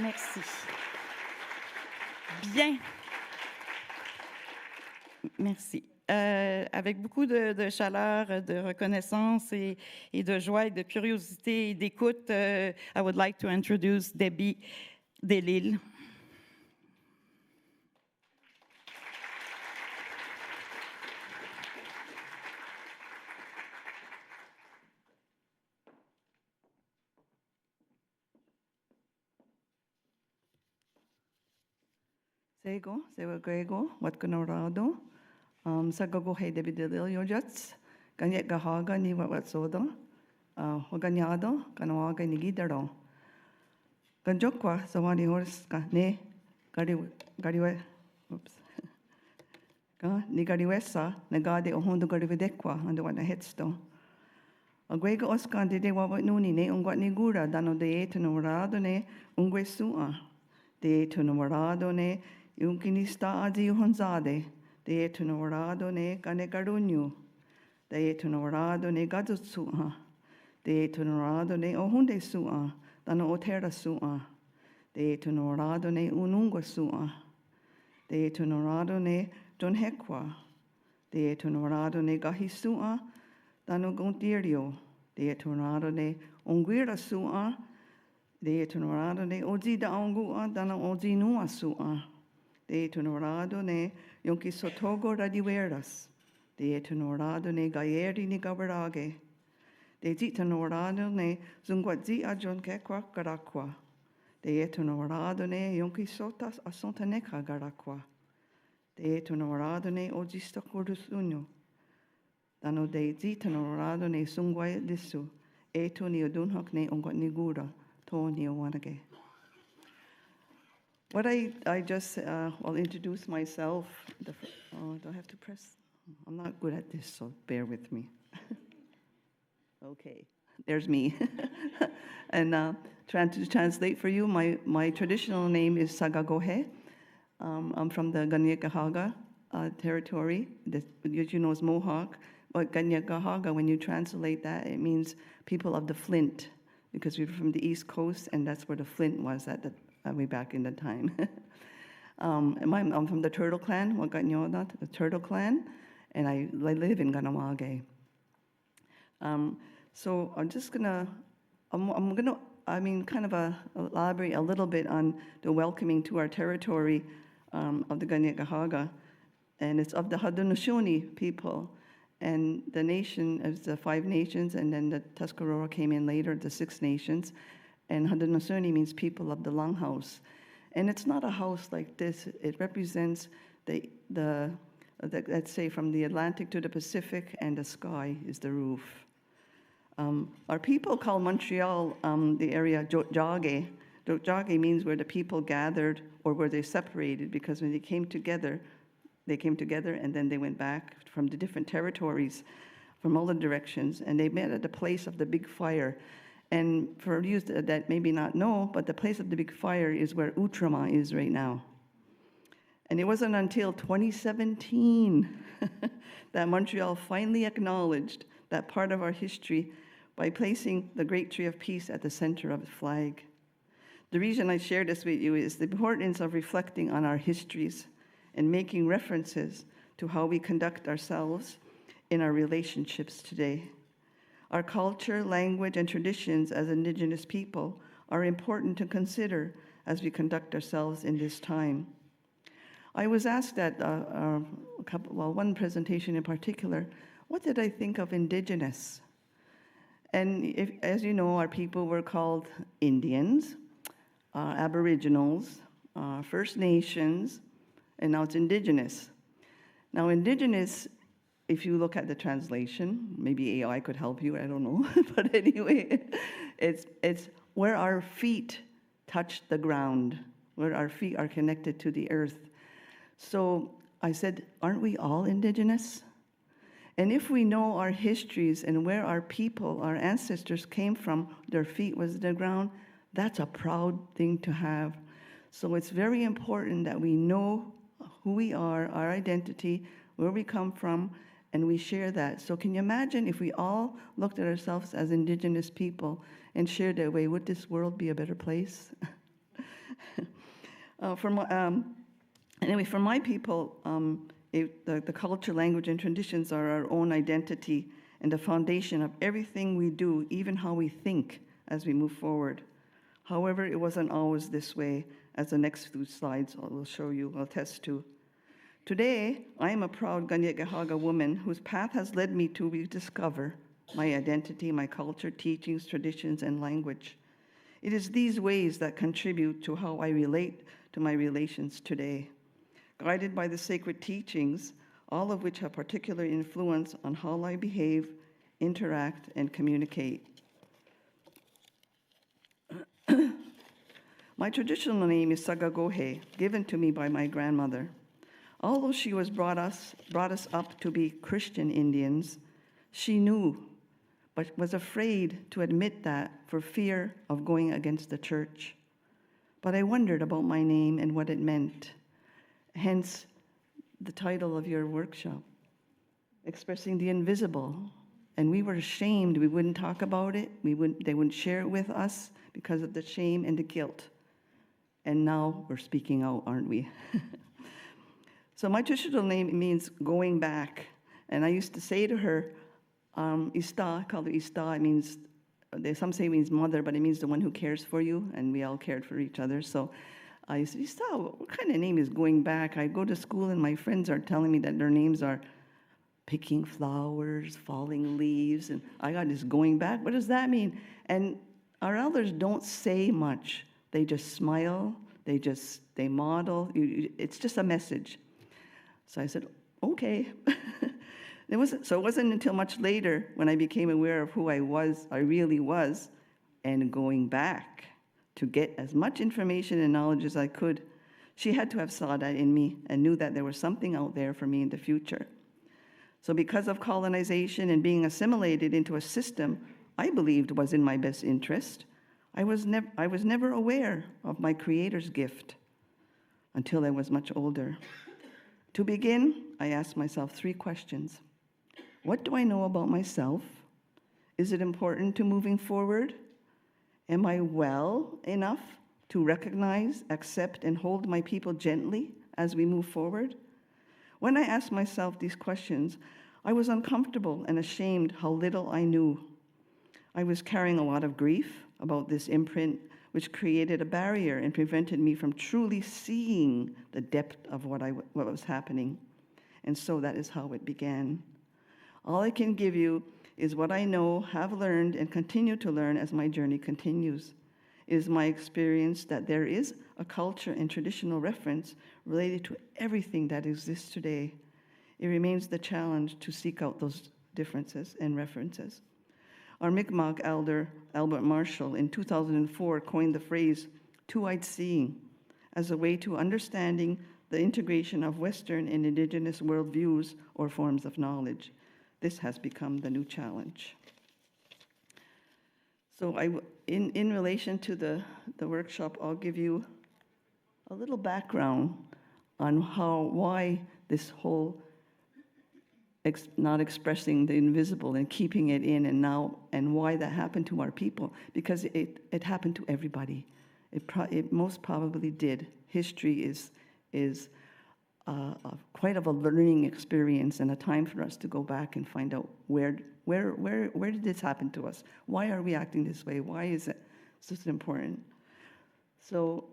Merci. Bien. Merci. Avec beaucoup de chaleur, de reconnaissance et de joie et de curiosité et d'écoute, I would like to introduce Debbie Delisle. Sego, sewa grego, wat ganorado, sagago hey Debbie Delisle yojats, ganyet gahaga ni wat soda, hoganyado, ganawaga ni gidaro. Ganjokwa, sawani horska, ne, gariwe, oops. Ni gariwesa, nagade ohondo Karihwatehkwen, ando wat na hetsto. Agwega oskan de wawa nuni ne, ungwat ni gura, dano de etunomorado ne, ungwe sua. De etunomorado ne, yunkinista adi honzade, de etunomorado ne, gane garunyu. De etunomorado ne, gadutsua. De etunomorado ne, ohunde sua, dano otera sua. De etunomorado ne, unungwa sua. De etunomorado ne, Donhekwa, de etunorado ne gahisua, dano gontirio, de etunorado ne onguira sua, de etunorado ne ozi da ongua, dano ozi nua sua, de etunorado ne yonki sotogo radiveras, de etunorado ne gaieri ni gabarage, de zitanorado ne zungwazi ajon kekwa garakwa, de etunorado ne yonki sotas asontaneka garakwa. De etunorado ne ojista korusunyo. Dano de zitanorado ne sungwai lisu. Eto ni odunhok ne ongot nigura. To ni owanage. What I just, I'll introduce myself. Do I have to press? I'm not good at this, so bear with me. Okay, there's me. And to translate for you, my traditional name is Sagagohe. I'm from the Kanienkeha territory, that you know is Mohawk. But Kanienkeha, when you translate that, it means people of the flint, because we're from the East Coast, and that's where the flint was at way back in the time. I'm from the Turtle Clan, the Turtle Clan, and I live in Ganawage. So I'm just gonna, kind of elaborate a little bit on the welcoming to our territory of the Kanienkeha, and it's of the Haudenosaunee people. And the nation is the 5 nations, and then the Tuscarora came in later, the 6 nations. And Haudenosaunee means people of the longhouse. And it's not a house like this. It represents let's say from the Atlantic to the Pacific, and the sky is the roof. Our people call Montreal the area Jogage. Jogage means where the people gathered or where they separated, because when they came together and then they went back from the different territories from all the directions, and they met at the place of the big fire. And for you that maybe not know, but the place of the big fire is where Outremont is right now. And it wasn't until 2017 that Montreal finally acknowledged that part of our history by placing the Great Tree of Peace at the center of the flag. The reason I share this with you is the importance of reflecting on our histories and making references to how we conduct ourselves in our relationships today. Our culture, language, and traditions as Indigenous people are important to consider as we conduct ourselves in this time. I was asked at one presentation in particular, what did I think of Indigenous? And as you know, our people were called Indians, Aboriginals, First Nations, and now it's Indigenous. Now, Indigenous, if you look at the translation, maybe AI could help you, I don't know. But anyway, it's where our feet touch the ground, where our feet are connected to the earth. So I said, aren't we all Indigenous? And if we know our histories and where our people, our ancestors came from, their feet was the ground, that's a proud thing to have. So it's very important that we know who we are, our identity, where we come from, and we share that. So can you imagine if we all looked at ourselves as Indigenous people and shared that way, would this world be a better place? Anyway, for my people, the culture, language, and traditions are our own identity and the foundation of everything we do, even how we think as we move forward. However, it wasn't always this way, as the next few slides will show you, I'll attest to. Today, I am a proud Kanienkeha woman whose path has led me to rediscover my identity, my culture, teachings, traditions, and language. It is these ways that contribute to how I relate to my relations today. Guided by the sacred teachings, all of which have particular influence on how I behave, interact, and communicate. My traditional name is Sagagohe, given to me by my grandmother. Although she brought us up to be Christian Indians, she knew, but was afraid to admit that for fear of going against the church. But I wondered about my name and what it meant. Hence, the title of your workshop, Expressing the Invisible. And we were ashamed. We wouldn't talk about it. They wouldn't share it with us because of the shame and the guilt. And now we're speaking out, aren't we? So my traditional name means going back. And I used to say to her, Ista, I call her Ista. It means, some say it means mother, but it means the one who cares for you. And we all cared for each other. So I used to say, Ista, what kind of name is going back? I go to school and my friends are telling me that their names are picking flowers, falling leaves. And I got this going back. What does that mean? And our elders don't say much. They just smile, they model. It's just a message. So I said, okay. It wasn't until much later when I became aware of who I really was, and going back to get as much information and knowledge as I could. She had to have saw that in me and knew that there was something out there for me in the future. So because of colonization and being assimilated into a system I believed was in my best interest, I was never aware of my Creator's gift until I was much older. To begin, I asked myself 3 questions. What do I know about myself? Is it important to moving forward? Am I well enough to recognize, accept, and hold my people gently as we move forward? When I asked myself these questions, I was uncomfortable and ashamed how little I knew. I was carrying a lot of grief about this imprint, which created a barrier and prevented me from truly seeing the depth of what was happening. And so that is how it began. All I can give you is what I know, have learned, and continue to learn as my journey continues. It is my experience that there is a culture and traditional reference related to everything that exists today. It remains the challenge to seek out those differences and references. Our Mi'kmaq elder, Albert Marshall, in 2004 coined the phrase two-eyed seeing as a way to understanding the integration of Western and Indigenous worldviews or forms of knowledge. This has become the new challenge. So in relation to the workshop, I'll give you a little background on why this whole not expressing the invisible and keeping it in and why that happened to our people, because it happened to everybody. It most probably did. History is quite of a learning experience and a time for us to go back and find out where did this happen to us? Why are we acting this way? Why is it so important? So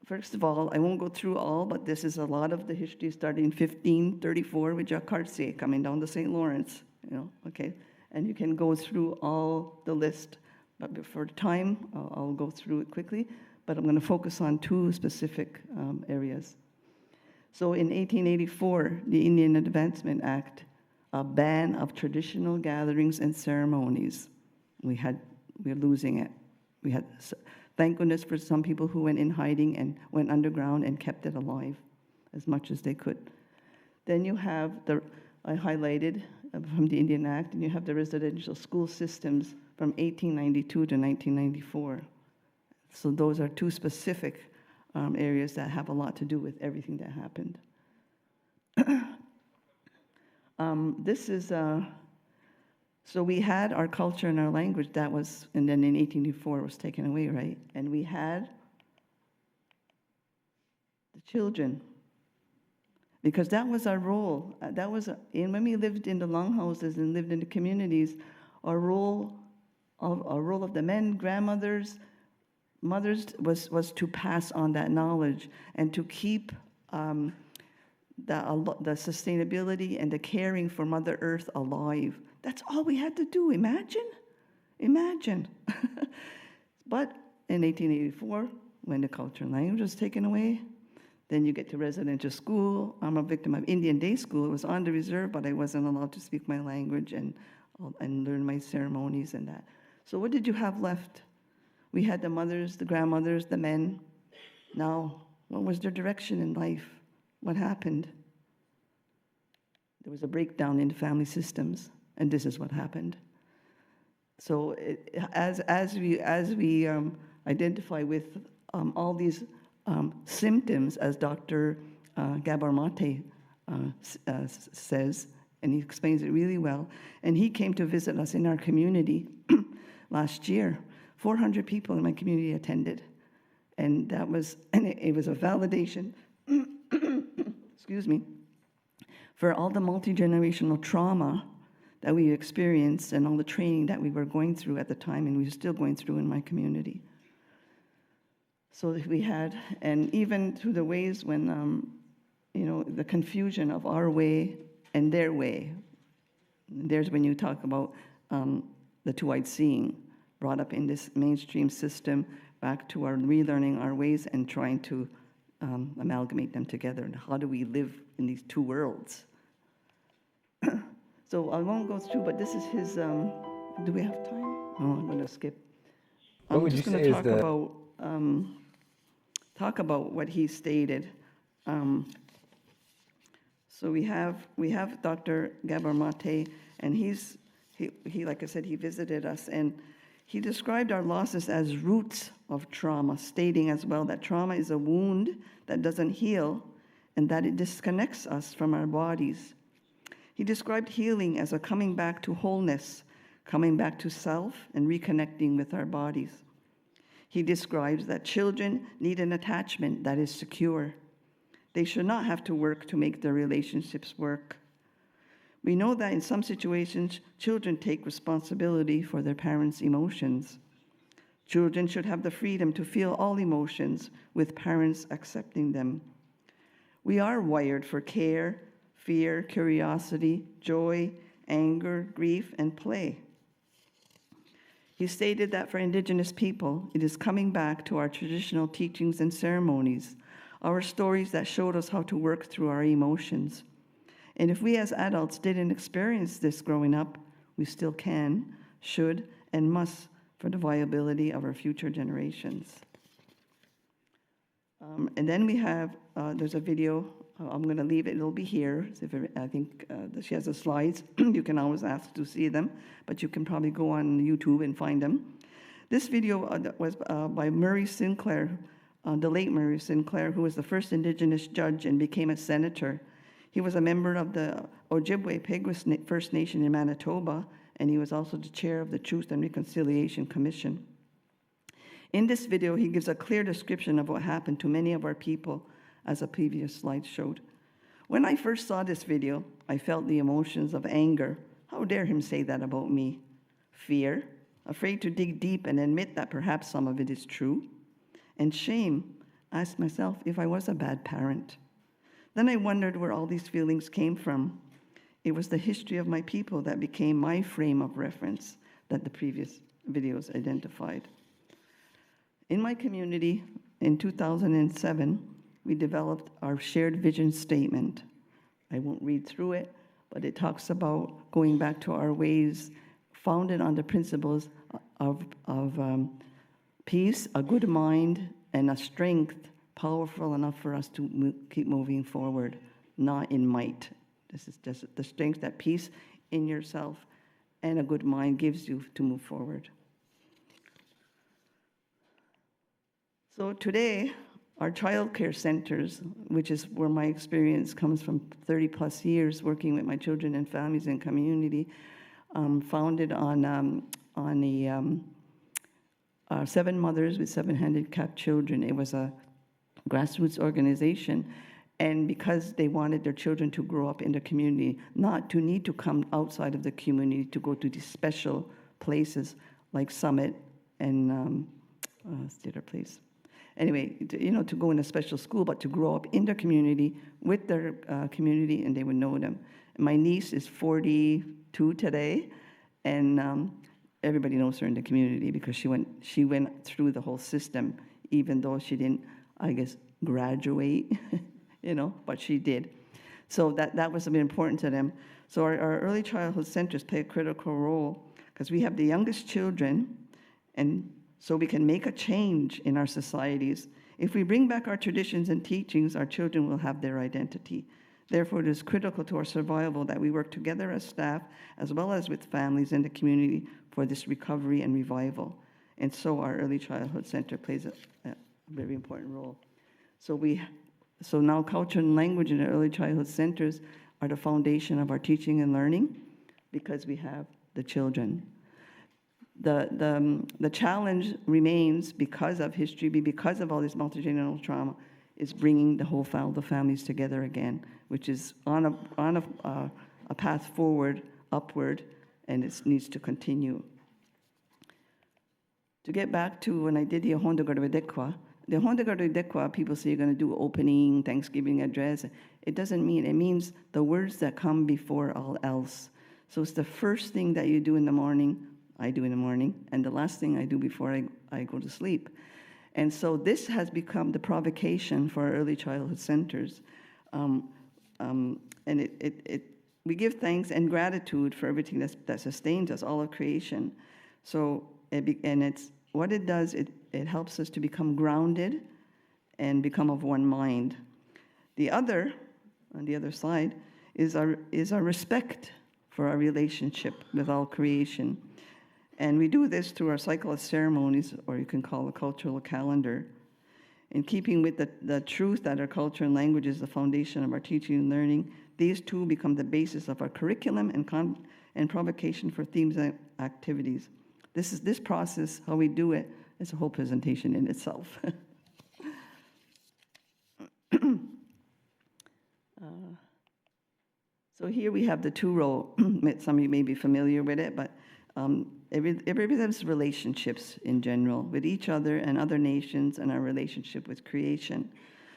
first of all, I won't go through all, but this is a lot of the history starting in 1534 with Jacques Cartier coming down the St. Lawrence, okay? And you can go through all the list, but for time, I'll go through it quickly, but I'm going to focus on 2 specific areas. So in 1884, the Indian Advancement Act, a ban of traditional gatherings and ceremonies. We're losing it. We had, thank goodness for some people who went in hiding and went underground and kept it alive as much as they could. Then you have I highlighted from the Indian Act, and you have the residential school systems from 1892 to 1994. So those are 2 specific areas that have a lot to do with everything that happened. This is, so we had our culture and our language that was, and then in 1884 it was taken away, right? And we had the children, because that was our role. That was, and when we lived in the longhouses and lived in the communities, our role of the men, grandmothers, mothers was to pass on that knowledge and to keep the sustainability and the caring for Mother Earth alive. That's all we had to do. Imagine. But in 1884, when the cultural language was taken away, then you get to residential school. I'm a victim of Indian day school. It was on the reserve, but I wasn't allowed to speak my language and learn my ceremonies and that. So what did you have left? We had the mothers, the grandmothers, the men. Now, what was their direction in life? What happened? There was a breakdown in the family systems, and this is what happened. So as we identify with all these symptoms, as Dr. Karihwatehkwen says, and he explains it really well, and he came to visit us in our community last year. 400 people in my community attended, and it was a validation, excuse me, for all the multi-generational trauma that we experienced and all the training that we were going through at the time, and we were still going through in my community. So we had, and even through the ways when, the confusion of our way and their way. There's when you talk about the two-eyed seeing, brought up in this mainstream system, back to our relearning our ways and trying to amalgamate them together. And how do we live in these two worlds? So I won't go through, but this is his, do we have time? Oh, I'm going to skip. I'm just going to talk about what he stated. So we have Dr. Karihwatehkwen, and he, like I said, he visited us, and he described our losses as roots of trauma, stating as well that trauma is a wound that doesn't heal and that it disconnects us from our bodies. He described healing as a coming back to wholeness, coming back to self, and reconnecting with our bodies. He describes that children need an attachment that is secure. They should not have to work to make their relationships work. We know that in some situations, children take responsibility for their parents' emotions. Children should have the freedom to feel all emotions, with parents accepting them. We are wired for care, fear, curiosity, joy, anger, grief, and play. He stated that for Indigenous people, it is coming back to our traditional teachings and ceremonies, our stories that showed us how to work through our emotions. And if we as adults didn't experience this growing up, we still can, should, and must for the viability of our future generations. And then we have, there's a video. I'm going to leave it. It'll be here. I think she has the slides. You can always ask to see them, but you can probably go on YouTube and find them. This video was by Murray Sinclair, the late Murray Sinclair, who was the first Indigenous judge and became a senator. He was a member of the Ojibwe-Peguis First Nation in Manitoba, and he was also the chair of the Truth and Reconciliation Commission. In this video, he gives a clear description of what happened to many of our people, as a previous slide showed. When I first saw this video, I felt the emotions of anger. How dare him say that about me? Fear, afraid to dig deep and admit that perhaps some of it is true. And shame, I asked myself if I was a bad parent. Then I wondered where all these feelings came from. It was the history of my people that became my frame of reference that the previous videos identified. In my community, in 2007, we developed our shared vision statement. I won't read through it, but it talks about going back to our ways founded on the principles of peace, a good mind, and a strength powerful enough for us to keep moving forward, not in might. This is just the strength that peace in yourself and a good mind gives you to move forward. So today, our child care centers, which is where my experience comes from 30 plus years working with my children and families and community, founded on 7 mothers with 7 handicapped children. It was grassroots organization, and because they wanted their children to grow up in the community, not to need to come outside of the community to go to these special places like Summit and what's the other place? Anyway, to go in a special school, but to grow up in the community with their community, and they would know them. My niece is 42 today, and everybody knows her in the community because she went through the whole system, even though she didn't, I guess, graduate, but she did. So that was important to them. So our early childhood centers play a critical role because we have the youngest children, and so we can make a change in our societies. If we bring back our traditions and teachings, our children will have their identity. Therefore, it is critical to our survival that we work together as staff, as well as with families in the community for this recovery and revival. And so our early childhood center plays a very important role. So now culture and language in the early childhood centers are the foundation of our teaching and learning because we have the children. The challenge remains because of history, because of all this multi-generational trauma, is bringing the whole families together again, which is on a path forward, upward, and it needs to continue. To get back to when I did the Ohen Karihwatehkwen, people say you're going to do opening, Thanksgiving address. It doesn't mean, it means the words that come before all else. So it's the first thing that you do in the morning, I do in the morning, and the last thing I do before I go to sleep. And so this has become the provocation for our early childhood centers. And we give thanks and gratitude for everything that sustains us, all of creation. So, what it does, it helps us to become grounded and become of one mind. On the other side, is our respect for our relationship with all creation. And we do this through our cycle of ceremonies, or you can call a cultural calendar. In keeping with the truth that our culture and language is the foundation of our teaching and learning, these two become the basis of our curriculum and provocation for themes and activities. This process, how we do it, is a whole presentation in itself. So here we have the two-row. Some of you may be familiar with it, but it represents relationships in general with each other and other nations and our relationship with creation.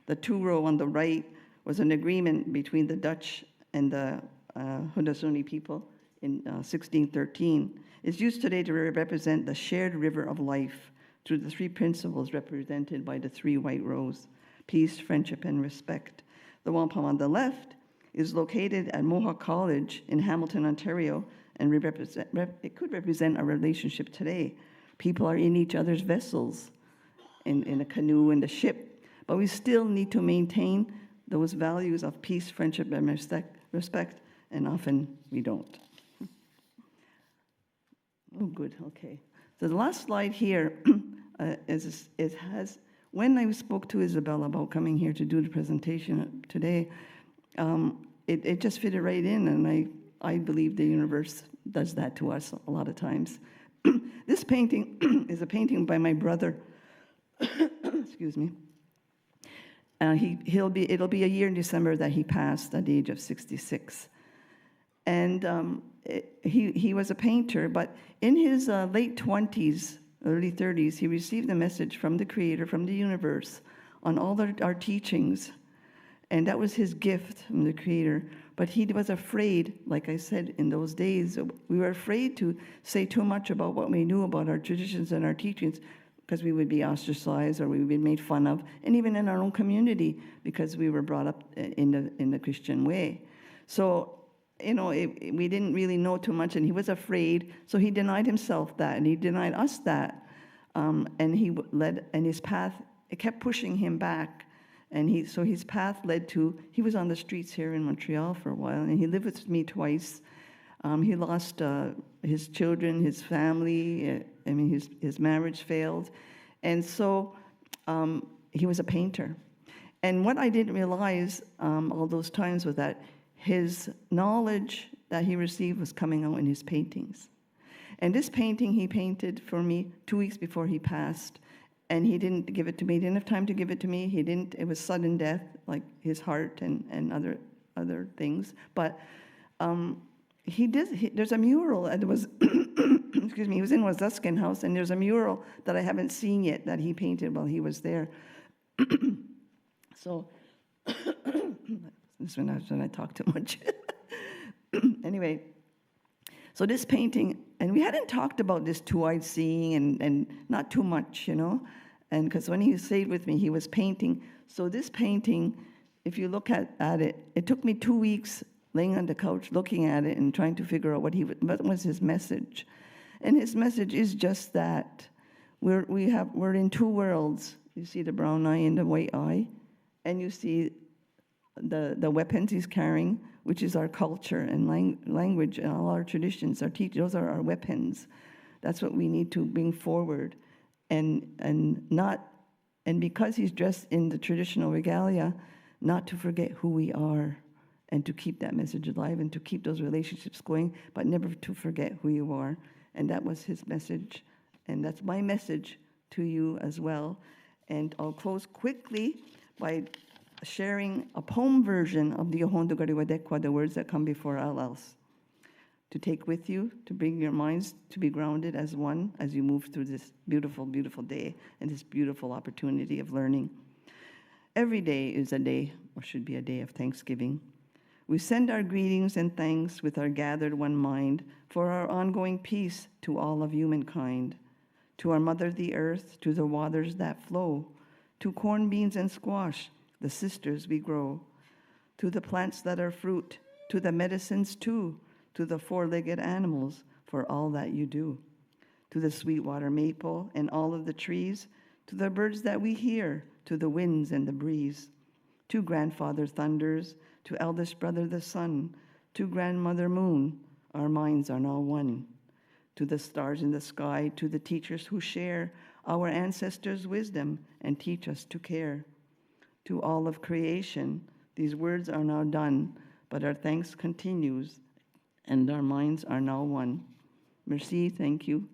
The two-row on the right was an agreement between the Dutch and the Haudenosaunee people in 1613. It's used today to represent the shared river of life through the three principles represented by the three white rows: peace, friendship, and respect. The wampum on the left is located at Mohawk College in Hamilton, Ontario, and it could represent our relationship today. People are in each other's vessels, in a canoe, in the ship, but we still need to maintain those values of peace, friendship, and respect, and often we don't. Oh, good, okay. So the last slide here when I spoke to Isabel about coming here to do the presentation today, it just fitted right in, and I believe the universe does that to us a lot of times. This painting is a painting by my brother. Excuse me. It'll be a year in December that he passed at the age of 66. And he was a painter, but in his late 20s, early 30s, he received a message from the Creator, from the universe, on all our teachings. And that was his gift from the Creator. But he was afraid, like I said, in those days, we were afraid to say too much about what we knew about our traditions and our teachings, because we would be ostracized or we would be made fun of, and even in our own community, because we were brought up in the Christian way. So, we didn't really know too much, and he was afraid, so he denied himself that, and he denied us that. And his path, it kept pushing him back. And so his path led to, he was on the streets here in Montreal for a while, and he lived with me twice. He lost his children, his family, his marriage failed. And so he was a painter. And what I didn't realize all those times was that his knowledge that he received was coming out in his paintings. And this painting he painted for me 2 weeks before he passed. And he didn't give it to me. He didn't have time to give it to me. It was sudden death, like his heart and other things. But there's a mural that was, excuse me, he was in Wazuskin House, and there's a mural that I haven't seen yet that he painted while he was there. So, this is when I talk too much. Anyway, so this painting, and we hadn't talked about this two-eyed seeing and not too much, and because when he stayed with me, he was painting. So this painting, if you look at it, it took me 2 weeks laying on the couch looking at it and trying to figure out what was his message. And his message is just that we're in two worlds. You see the brown eye and the white eye, and you see the weapons he's carrying, which is our culture and language and all our traditions. Those are our weapons. That's what we need to bring forward, and because he's dressed in the traditional regalia, not to forget who we are, and to keep that message alive and to keep those relationships going, but never to forget who you are. And that was his message, and that's my message to you as well. And I'll close quickly by sharing a poem version of the Ohen to Karihwatehkwen, the words that come before all else, to take with you, to bring your minds to be grounded as one as you move through this beautiful, beautiful day and this beautiful opportunity of learning. Every day is a day, or should be a day, of thanksgiving. We send our greetings and thanks with our gathered one mind for our ongoing peace to all of humankind, to our mother the earth, to the waters that flow, to corn, beans, and squash, the sisters we grow, to the plants that are fruit, to the medicines too, to the four-legged animals for all that you do, to the sweetwater maple and all of the trees, to the birds that we hear, to the winds and the breeze, to grandfather thunders, to eldest brother the sun, to grandmother moon, our minds are now one, to the stars in the sky, to the teachers who share our ancestors' wisdom and teach us to care. To all of creation, these words are now done, but our thanks continues, and our minds are now one. Merci, thank you.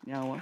Yawa.